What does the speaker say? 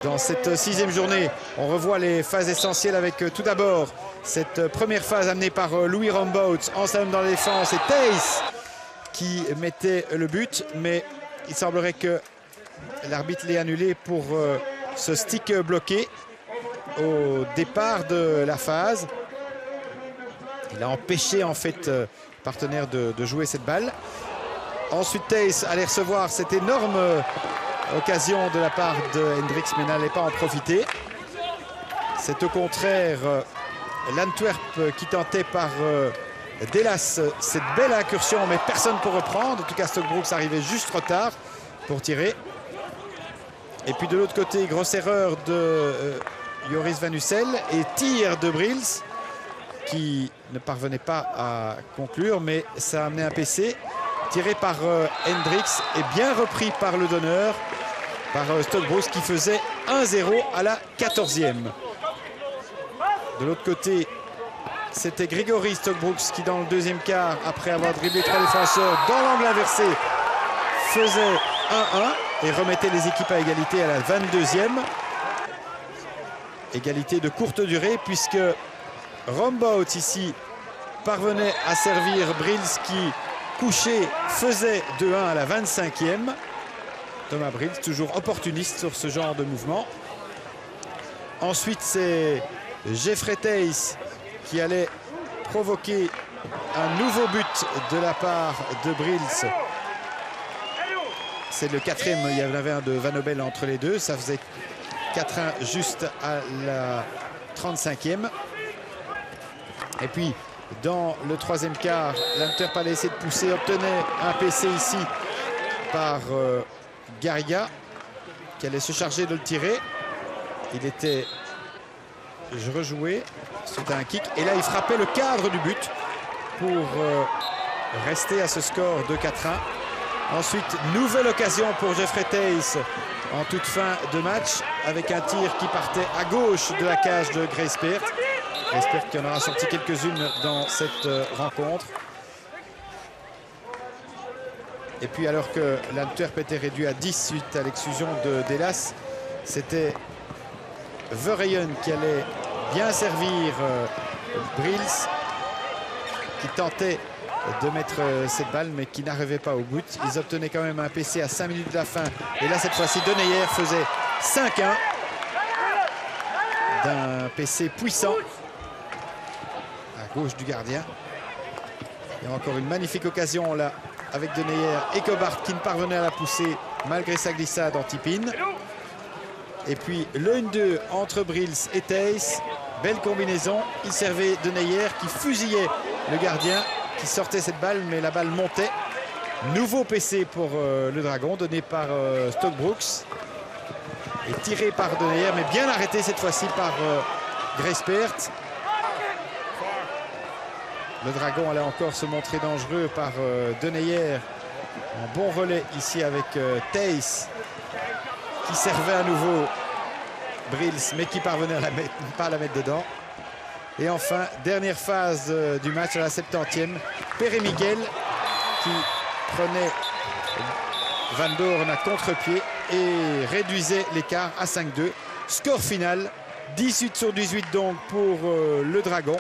Dans cette sixième journée, on revoit les phases essentielles avec tout d'abord cette première phase amenée par Louis Rombaut, ensemble dans la défense, et Theis qui mettait le but, mais il semblerait que l'arbitre l'ait annulé pour ce stick bloqué au départ de la phase. Il a empêché en fait le partenaire de jouer cette balle. Ensuite, Theis allait recevoir cette énorme occasion de la part de Hendricks, mais n'allait pas en profiter. C'est au contraire l'Antwerp qui tentait par Delas cette belle incursion, mais personne pour reprendre. En tout cas, Stockbrook arrivait juste trop tard pour tirer. Et puis de l'autre côté, grosse erreur de Joris Van Ussel et tir de Brils qui ne parvenait pas à conclure, mais ça a amené un PC tiré par Hendricks et bien repris par le donneur, par Stockbrook, qui faisait 1-0 à la 14e. De l'autre côté, c'était Grigory Stockbrook qui, dans le deuxième quart, après avoir dribblé 3 défenseurs dans l'angle inversé, faisait 1-1 et remettait les équipes à égalité à la 22e. Égalité de courte durée, puisque Rombaut ici parvenait à servir Brils qui, couché, faisait 2-1 à la 25e. Thomas Brils, toujours opportuniste sur ce genre de mouvement. Ensuite, c'est Jeffrey Theis qui allait provoquer un nouveau but de la part de Brils. C'est le 4e, il y en avait un de Van Obel entre les deux. Ça faisait 4-1 juste à la 35e. Et puis, dans le 3e quart, l'Antwerp allait essayer de pousser, obtenait un PC ici par Garriga, qui allait se charger de le tirer. Il était rejoué, c'était un kick. Et là, il frappait le cadre du but pour rester à ce score de 4-1. Ensuite, nouvelle occasion pour Jeffrey Theis en toute fin de match, avec un tir qui partait à gauche de la cage de Grijspeert. Grijspeert qui en aura sorti quelques-unes dans cette rencontre. Et puis, alors que l'Antwerp était réduit à 10 suite à l'exclusion de Delas, c'était Verheyen qui allait bien servir Brils, qui tentait de mettre cette balle, mais qui n'arrivait pas au but. Ils obtenaient quand même un PC à 5 minutes de la fin. Et là, cette fois-ci, Deneyer faisait 5-1 d'un PC puissant à gauche du gardien. Il y a encore une magnifique occasion là avec Deneyer et Cobart qui ne parvenait à la pousser malgré sa glissade anti-pin. Et puis le 1-2 entre Brils et Theis. Belle combinaison. Il servait Deneyer qui fusillait le gardien qui sortait cette balle, mais la balle montait. Nouveau PC pour le Dragon, donné par Stockbrook et tiré par Deneyer, mais bien arrêté cette fois-ci par Grijspeert. Le Dragon allait encore se montrer dangereux par Deneyer. En bon relais ici avec Theis qui servait à nouveau Brils, mais qui parvenait à pas à la mettre dedans. Et enfin, dernière phase du match à la 70e, Perry Miguel qui prenait Van Doorn à contre-pied et réduisait l'écart à 5-2. Score final, 18/18 donc pour le Dragon.